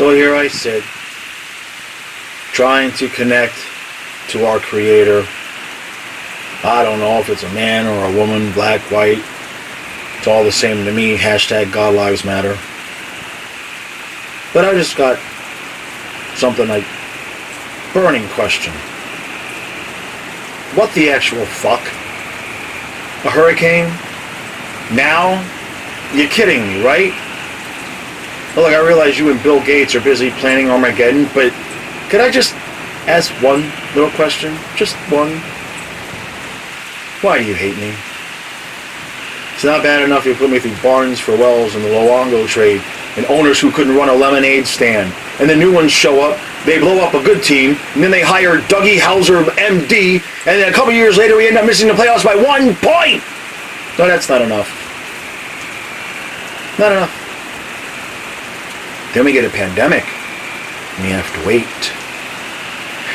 So here I sit, trying to connect to our Creator. I don't know if it's a man or a woman, black, white. It's all the same to me. Hashtag God Lives Matter. But I just got something like burning question. What the actual fuck? A hurricane? Now? You're kidding me, right? Well, look, I realize you and Bill Gates are busy planning Armageddon, but could I just ask one little question? Just one. Why do you hate me? It's not bad enough you put me through Barnes for Wells and the Luongo trade, and owners who couldn't run a lemonade stand. And the new ones show up, they blow up a good team, and then they hire Dougie Hauser, MD, and then a couple years later we end up missing the playoffs by 1 point! No, that's not enough. Not enough. Then we get a pandemic, and you have to wait.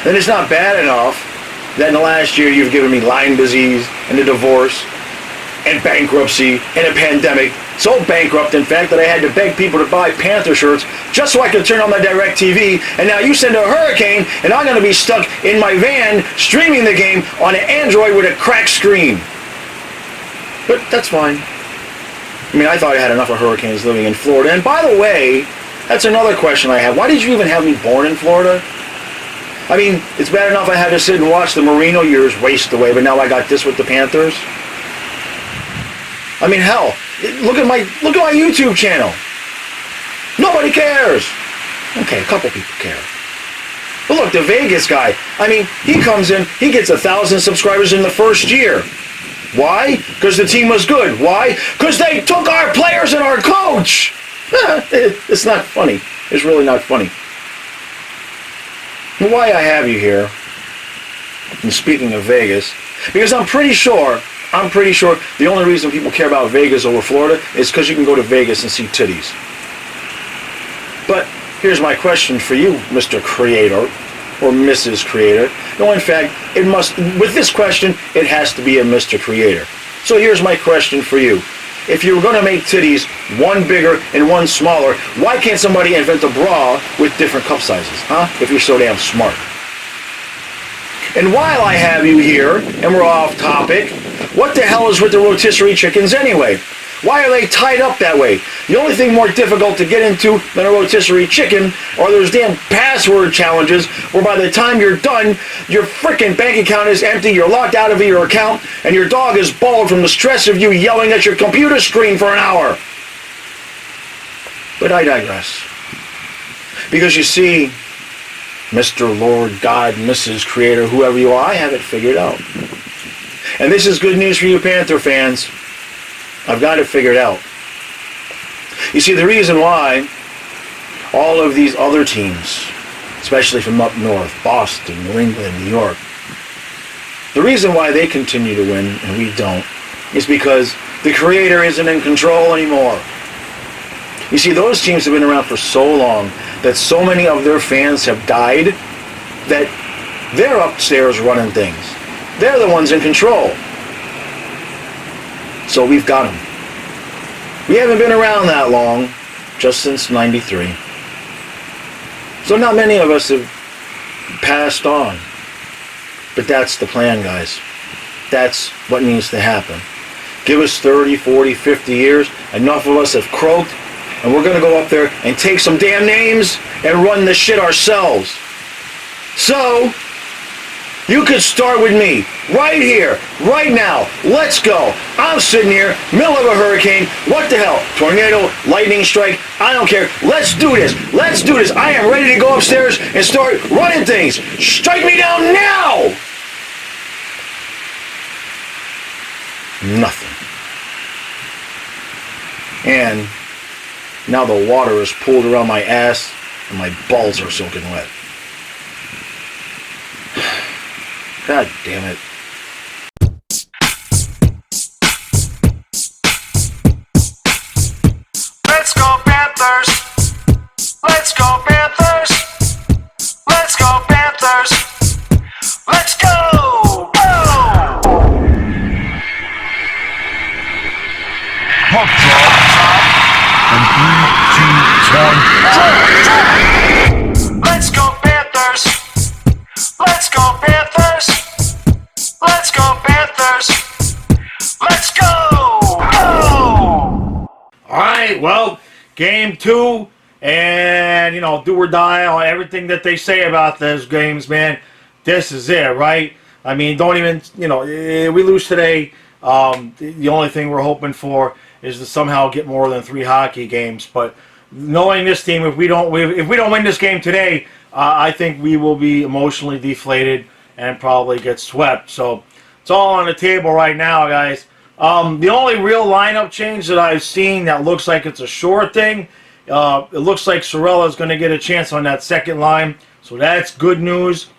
Then it's not bad enough that in the last year you've given me Lyme disease, and a divorce, and bankruptcy, and a pandemic. So bankrupt, in fact, that I had to beg people to buy Panther shirts just so I could turn on my DirecTV. And now you send a hurricane, and I'm going to be stuck in my van streaming the game on an Android with a cracked screen. But that's fine. I mean, I thought I had enough of hurricanes living in Florida. And by the way, that's another question I have. Why did you even have me born in Florida? I mean, it's bad enough I had to sit and watch the Marino years waste away, but now I got this with the Panthers. I mean, hell, look at my YouTube channel. Nobody cares. Okay, a couple people care. But look, the Vegas guy, I mean, he comes in, he gets 1,000 subscribers in the first year. Why? Because the team was good. Why? Because they took our players and our coach. It's not funny. It's really not funny. And why I have you here, and speaking of Vegas, because I'm pretty sure the only reason people care about Vegas over Florida is because you can go to Vegas and see titties. But here's my question for you, Mr. Creator, or Mrs. Creator. No, in fact, with this question, it has to be a Mr. Creator. So here's my question for you. If you were going to make titties, one bigger and one smaller, why can't somebody invent a bra with different cup sizes, huh? If you're so damn smart. And while I have you here, and we're off topic, what the hell is with the rotisserie chickens anyway? Why are they tied up that way? The only thing more difficult to get into than a rotisserie chicken are those damn password challenges where by the time you're done, your frickin' bank account is empty, you're locked out of your account, and your dog is bald from the stress of you yelling at your computer screen for an hour. But I digress. Because you see, Mr. Lord, God, Mrs. Creator, whoever you are, I have it figured out. And this is good news for you Panther fans. I've got it figured out. You see, the reason why all of these other teams, especially from up north, Boston, New England, New York, the reason why they continue to win and we don't is because the Creator isn't in control anymore. You see, those teams have been around for so long that so many of their fans have died that they're upstairs running things. They're the ones in control. So we've got them. We haven't been around that long, just since '93. So not many of us have passed on. But that's the plan, guys. That's what needs to happen. Give us 30, 40, 50 years. Enough of us have croaked. And we're going to go up there and take some damn names and run the shit ourselves. So, you could start with me, right here, right now. Let's go. I'm sitting here, middle of a hurricane. What the hell? Tornado, lightning strike, I don't care. Let's do this. Let's do this. I am ready to go upstairs and start running things. Strike me down now! Nothing. And now the water is pooled around my ass and my balls are soaking wet. God damn it. Let's go Panthers! Let's go Panthers! Let's go Panthers! Let's go! Go! Puck drop. And 3, 2, 1, drop! Game 2, and, you know, do or die on everything that they say about those games, man. This is it, right? I mean, don't even, you know, we lose today. The only thing we're hoping for is to somehow get more than 3 hockey games. But knowing this team, if we don't win this game today, I think we will be emotionally deflated and probably get swept. So it's all on the table right now, guys. The only real lineup change that I've seen that looks like it's a sure thing, it looks like Sorella is going to get a chance on that second line. So that's good news.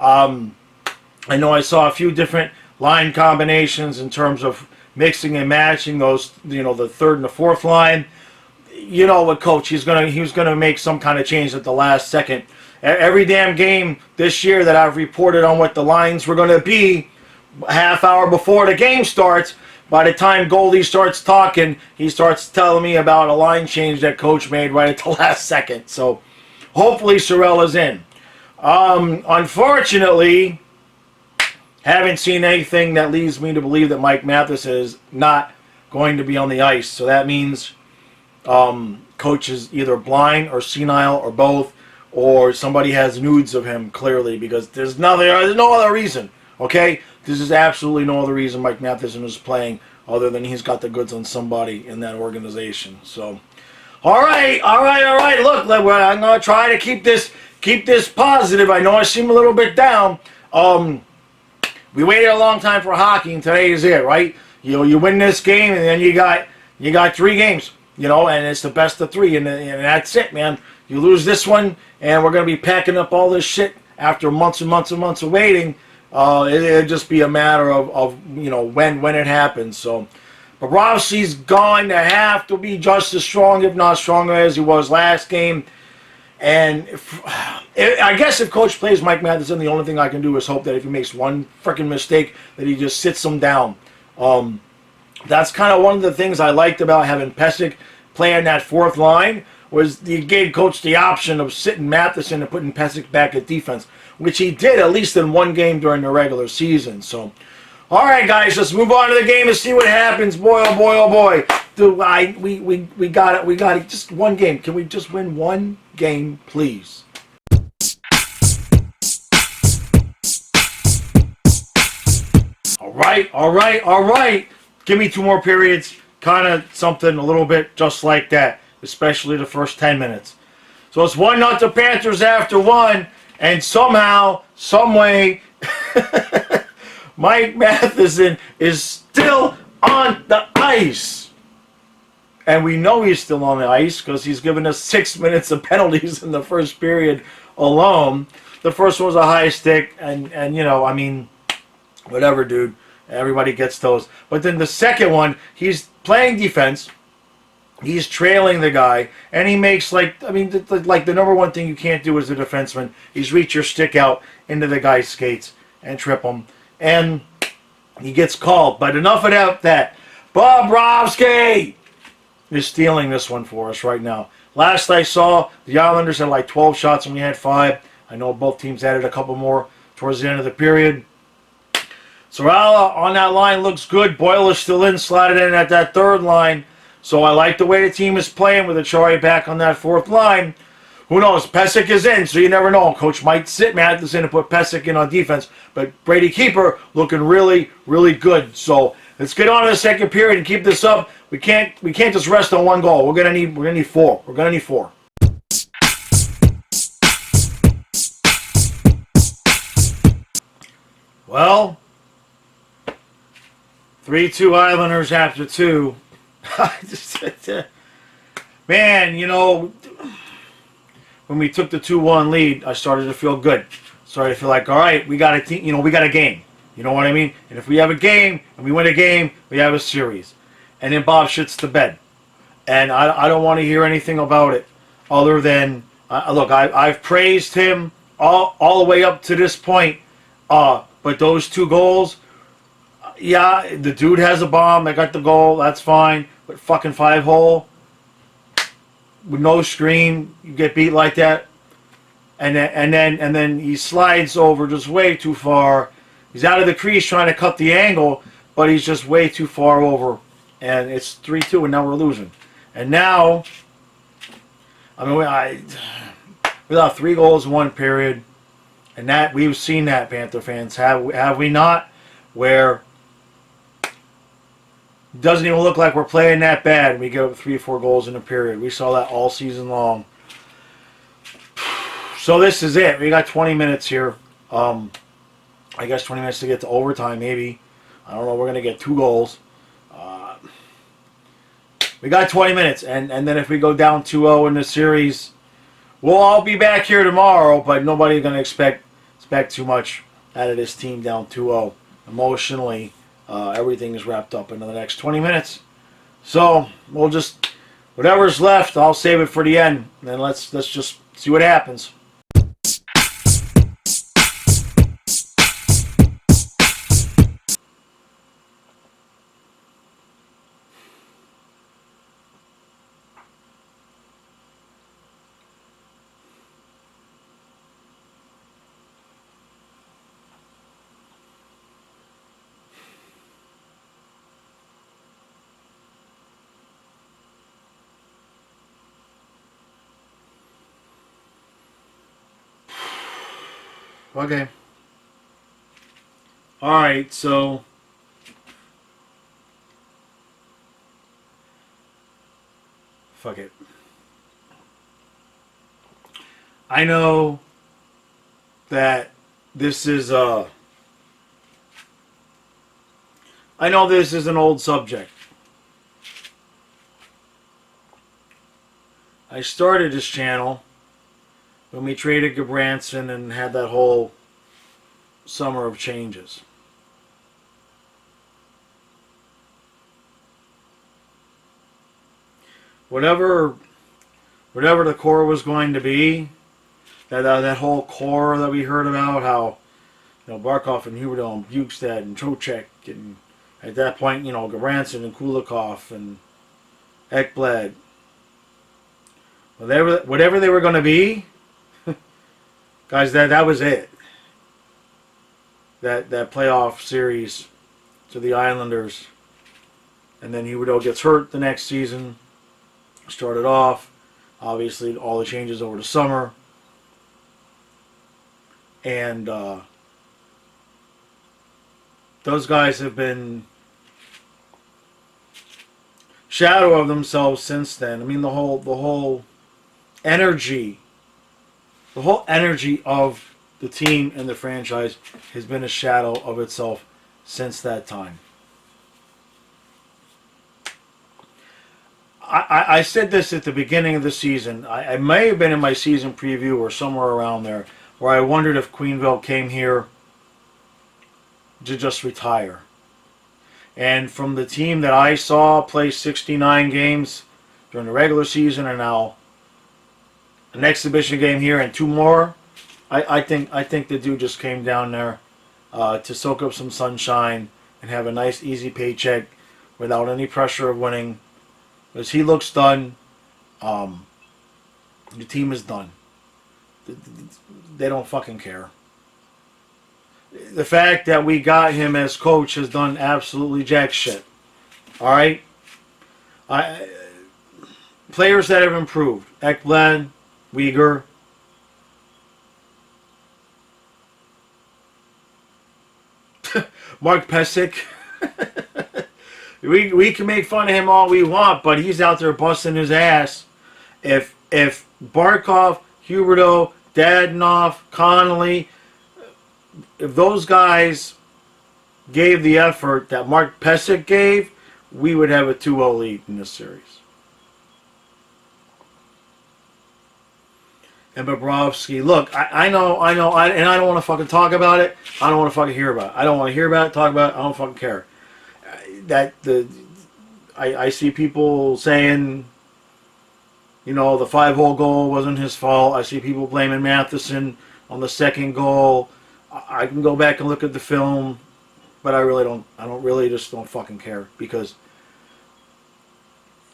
I know I saw a few different line combinations in terms of mixing and matching those, you know, the third and the fourth line. You know what, Coach, he was gonna make some kind of change at the last second. Every damn game this year that I've reported on what the lines were going to be, a half hour before the game starts, by the time Goldie starts talking, he starts telling me about a line change that Coach made right at the last second. So hopefully Sorella's in. Unfortunately, haven't seen anything that leads me to believe that Mike Matheson is not going to be on the ice. So that means Coach is either blind or senile or both, or somebody has nudes of him, clearly, because there's no other reason, okay? This is absolutely no other reason Mike Matheson is playing other than he's got the goods on somebody in that organization. So, all right. Look, I'm going to try to keep this positive. I know I seem a little bit down. We waited a long time for hockey, and today is it, right? You win this game, and then you got 3 games, you know, and it's the best of 3, and that's it, man. You lose this one, and we're going to be packing up all this shit after months and months and months of waiting. It'll just be a matter of you know, when it happens. So Bobrovsky's going to have to be just as strong, if not stronger, as he was last game. And I guess if Coach plays Mike Matheson, the only thing I can do is hope that if he makes one freaking mistake, that he just sits him down. That's kind of one of the things I liked about having Pesic playing that fourth line, was he gave Coach the option of sitting Matheson and putting Pesic back at defense, which he did at least in one game during the regular season. So, all right, guys, let's move on to the game and see what happens. Boy, oh boy, oh boy. Dude, we got it. We got it. Just one game. Can we just win one game, please? All right. Give me 2 more periods. Kind of something a little bit just like that, especially the first 10 minutes. So it's 1-0 Panthers after 1, and somehow, someway, Mike Matheson is still on the ice. And we know he's still on the ice because he's given us 6 minutes of penalties in the first period alone. The first one was a high stick, and you know, I mean, whatever, dude. Everybody gets those. But then the second one, he's playing defense. He's trailing the guy, and he makes, like, I mean, like the number one thing you can't do as a defenseman is reach your stick out into the guy's skates and trip him. And he gets called. But enough of that. Bobrovsky is stealing this one for us right now. Last I saw, the Islanders had like 12 shots and we had 5. I know both teams added a couple more towards the end of the period. Sorella on that line looks good. Boyler's still in, slotted in at that third line. So I like the way the team is playing with Achari back on that fourth line. Who knows? Pesic is in, so you never know. Coach might sit Matheson and put Pesic in on defense. But Brady Keeper looking really, really good. So let's get on to the second period and keep this up. We can't just rest on 1 goal. We're gonna need 4. We're gonna need 4. Well, 3-2 Islanders after 2. Man, you know, when we took the 2-1 lead, I started to feel good. Started to feel like, all right, we got a team, you know, we got a game. You know what I mean? And if we have a game and we win a game, we have a series. And then Bob shits the bed. And I don't want to hear anything about it other than, look, I've praised him all the way up to this point. But those 2 goals, yeah, the dude has a bomb. I got the goal. That's fine. But fucking 5-hole with no screen, you get beat like that, and then he slides over just way too far. He's out of the crease trying to cut the angle, but he's just way too far over, and it's 3-2, and now we're losing. And now I mean, we got 3 goals in 1 period, and that we've seen that, Panther fans. Have we not? Where it doesn't even look like we're playing that bad. We give up 3 or 4 goals in a period. We saw that all season long. So this is it. We got 20 minutes here. I guess 20 minutes to get to overtime, maybe. I don't know. We're going to get 2 goals. We got 20 minutes, and then if we go down 2-0 in the series, we'll all be back here tomorrow, but nobody's going to expect too much out of this team down 2-0. Emotionally, everything is wrapped up into the next 20 minutes. So we'll just, whatever's left, I'll save it for the end, and then let's just see what happens. Okay. Alright, so fuck it. I know that this is an old subject. I started this channel when we traded Gabranson and had that whole summer of changes. Whatever the core was going to be, that whole core that we heard about, how Barkov and Huberdeau and Bukestad and Trocheck, and at that point Gabranson and Kulikov and Ekblad, whatever they were going to be. Guys, that was it. That playoff series to the Islanders. And then Huberdeau gets hurt the next season. Started off. Obviously, all the changes over the summer. And those guys have been shadow of themselves since then. I mean, the whole energy. The whole energy of the team and the franchise has been a shadow of itself since that time. I said this at the beginning of the season. I may have been in my season preview or somewhere around there, where I wondered if Quenneville came here to just retire. And from the team that I saw play 69 games during the regular season and now an exhibition game here and 2 more, I think the dude just came down there to soak up some sunshine and have a nice easy paycheck without any pressure of winning. Because he looks done. The team is done. They don't fucking care. The fact that we got him as coach has done absolutely jack shit. Alright? Players that have improved. Ekblad, Uyghur. Mark Pesic. we can make fun of him all we want, but he's out there busting his ass. If Barkov, Huberdeau, Dadonov, Connolly, if those guys gave the effort that Mark Pesic gave, we would have a 2-0 lead in this series. And Bobrovsky, look, I know, and I don't want to fucking talk about it. I don't want to fucking hear about it. I don't want to hear about it, talk about it. I don't fucking care. I see people saying, the 5-hole goal wasn't his fault. I see people blaming Matheson on the second goal. I can go back and look at the film, but I just don't fucking care, because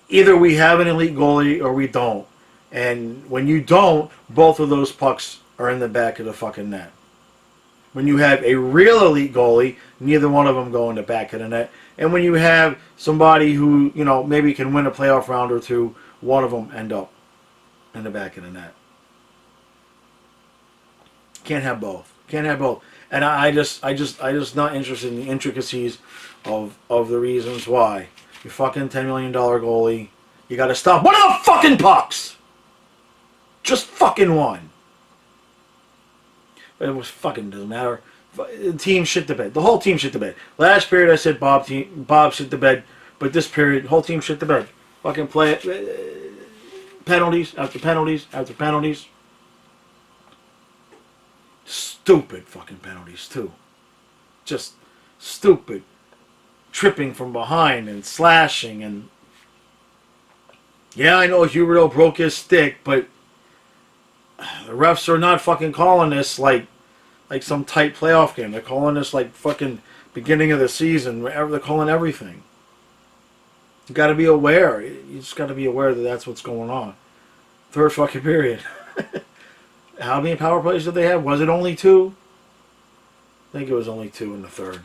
either we have an elite goalie or we don't. And when you don't, both of those pucks are in the back of the fucking net. When you have a real elite goalie, neither one of them go in the back of the net. And when you have somebody who, maybe can win a playoff round or two, one of them end up in the back of the net. Can't have both. Can't have both. And I just not interested in the intricacies of the reasons why. You fucking $10 million goalie. You got to stop one of the fucking pucks. Just fucking one. But it was fucking doesn't matter. The team shit the bed. The whole team shit the bed. Last period I said Bob shit the bed, but this period whole team shit the bed. Fucking play it. Penalties after penalties after penalties. Stupid fucking penalties too. Just stupid. Tripping from behind and slashing and yeah, I know Huberdeau broke his stick, but the refs are not fucking calling this like some tight playoff game. They're calling this like fucking beginning of the season. They're calling everything. You got to be aware. You just got to be aware that that's what's going on. Third fucking period. How many power plays did they have? Was it only 2? I think it was only 2 in the third.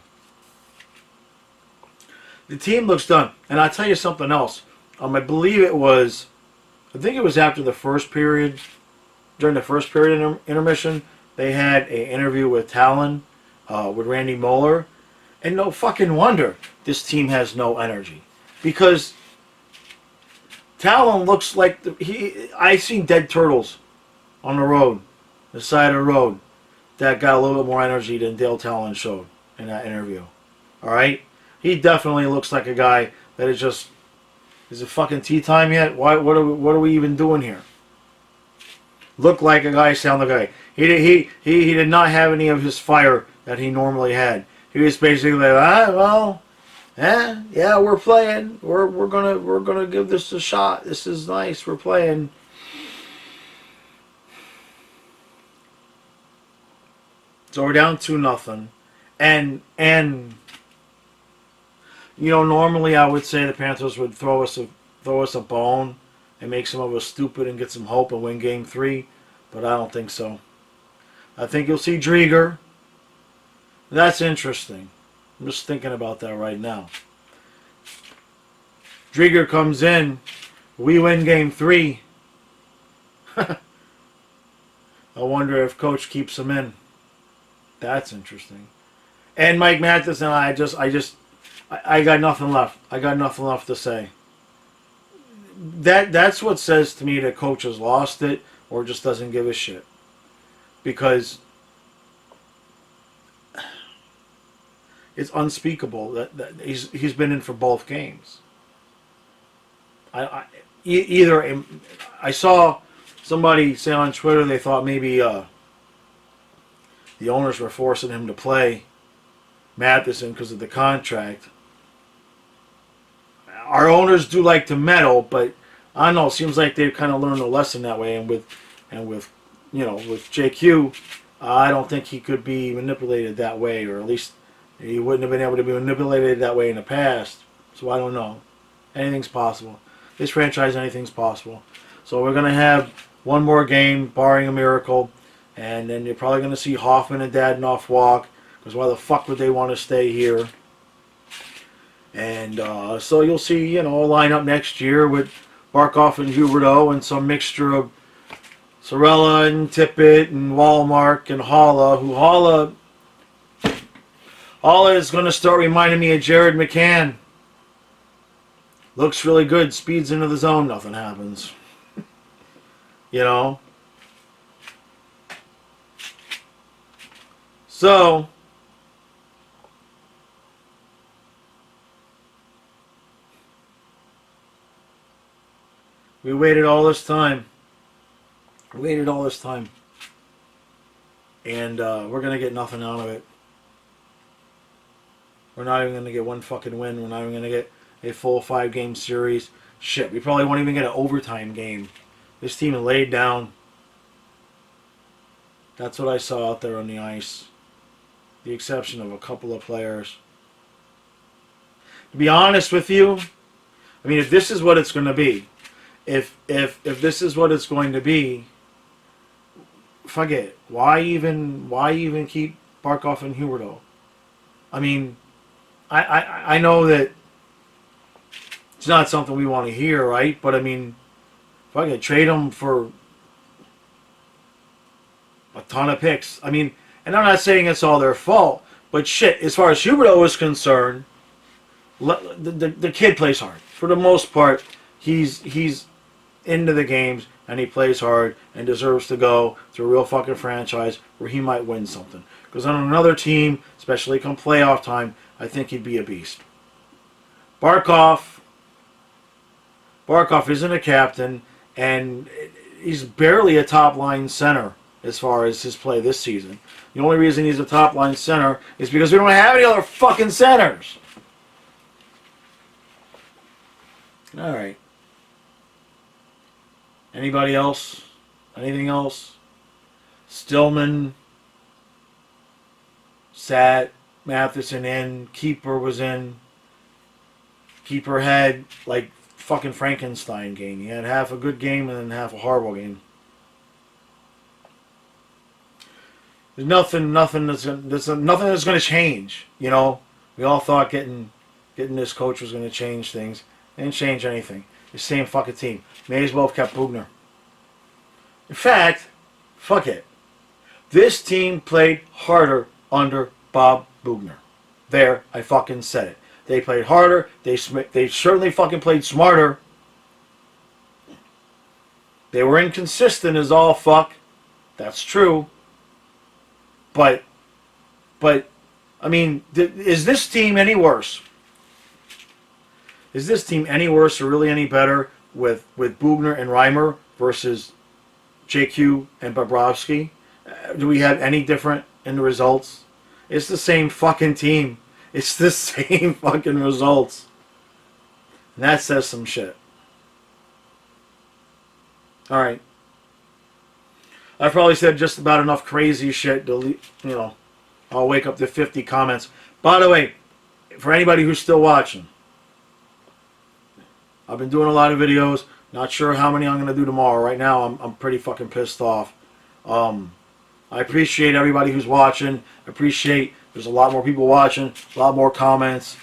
The team looks done. And I'll tell you something else. I think it was after the first period, during the first period intermission, they had an interview with Talon, with Randy Moeller. And no fucking wonder this team has no energy. Because Talon looks like I've seen dead turtles on the road, the side of the road, that got a little bit more energy than Dale Talon showed in that interview. Alright? He definitely looks like a guy that is just, is it fucking tea time yet? What are we even doing here? Look like a guy, sound like a guy. He did not have any of his fire that he normally had. He was basically like, yeah, we're playing. We're gonna give this a shot. This is nice. We're playing. So we're down 2-0, and you know, normally I would say the Panthers would throw us a bone and make some of us stupid and get some hope and win Game 3, but I don't think so. I think you'll see Drieger. That's interesting. I'm just thinking about that right now. Drieger comes in. We win Game 3. I wonder if Coach keeps him in. That's interesting. And Mike Matheson, I got nothing left. I got nothing left to say. That's what says to me that Coach has lost it or just doesn't give a shit. Because it's unspeakable that he's been in for both games. I saw somebody say on Twitter they thought maybe the owners were forcing him to play Matheson because of the contract. Our owners do like to meddle, but I don't know. It seems like they've kind of learned a lesson that way. And with JQ, I don't think he could be manipulated that way, or at least he wouldn't have been able to be manipulated that way in the past. So I don't know. Anything's possible. This franchise, anything's possible. So we're going to have one more game, barring a miracle, and then you're probably going to see Hoffman and Dadenoff walk, because why the fuck would they want to stay here? And so you'll see, a lineup next year with Barkov and Huberdeau and some mixture of Sorella and Tippett and Wallmark and Holla, who Holla is going to start reminding me of Jared McCann. Looks really good, speeds into the zone, nothing happens. So we waited all this time. And we're going to get nothing out of it. We're not even going to get one fucking win. We're not even going to get a full 5-game series. Shit, we probably won't even get an overtime game. This team laid down. That's what I saw out there on the ice. The exception of a couple of players. To be honest with you, I mean, if this is what it's going to be, if this is what it's going to be, fuck it. Why even keep Barkov and Huberdeau? I mean, I know that it's not something we want to hear, right? But I mean, Fuck it, trade him for a ton of picks. I mean, and I'm not saying it's all their fault, but shit, as far as Huberto is concerned, the kid plays hard. For the most part, he's into the games, and he plays hard and deserves to go to a real fucking franchise where he might win something. Because on another team, especially come playoff time, I think he'd be a beast. Barkov isn't a captain, and he's barely a top-line center as far as his play this season. The only reason he's a top-line center is because we don't have any other fucking centers. All right. Anybody else? Anything else? Stillman sat. Matheson in. Keeper was in. Keeper had like fucking Frankenstein game. He had half a good game and then half a horrible game. There's nothing that's going to change. You know, we all thought getting this coach was going to change things. It didn't change anything. The same fucking team. May as well have kept Bugner. In fact, fuck it. This team played harder under Bob Bugner. There, I fucking said it. They played harder. They certainly fucking played smarter. They were inconsistent as all fuck. That's true. But, I mean, is this team any worse? Is this team any worse or really any better with Bugner and Reimer versus JQ and Bobrovsky? Do we have any different in the results? It's the same fucking team. It's the same fucking results. And that says some shit. Alright. I probably said just about enough crazy shit to, I'll wake up to 50 comments. By the way, for anybody who's still watching, I've been doing a lot of videos. Not sure how many I'm going to do tomorrow. Right now, I'm pretty fucking pissed off. I appreciate everybody who's watching. I appreciate there's a lot more people watching, a lot more comments.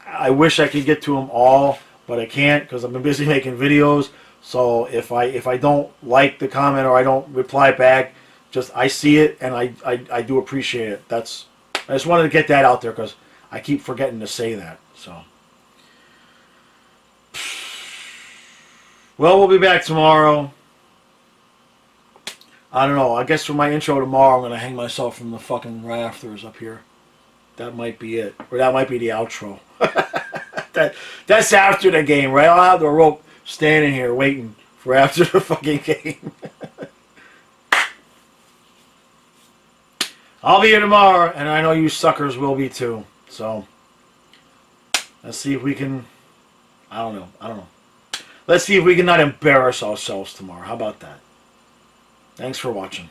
I wish I could get to them all, but I can't because I've been busy making videos. So if I don't like the comment or I don't reply back, just I see it and I do appreciate it. I just wanted to get that out there because I keep forgetting to say that. So. Well, we'll be back tomorrow. I don't know. I guess for my intro tomorrow, I'm going to hang myself from the fucking rafters up here. That might be it. Or that might be the outro. That's after the game, right? I'll have the rope standing here waiting for after the fucking game. I'll be here tomorrow, and I know you suckers will be too. So, let's see if we can... I don't know. Let's see if we can not embarrass ourselves tomorrow. How about that? Thanks for watching.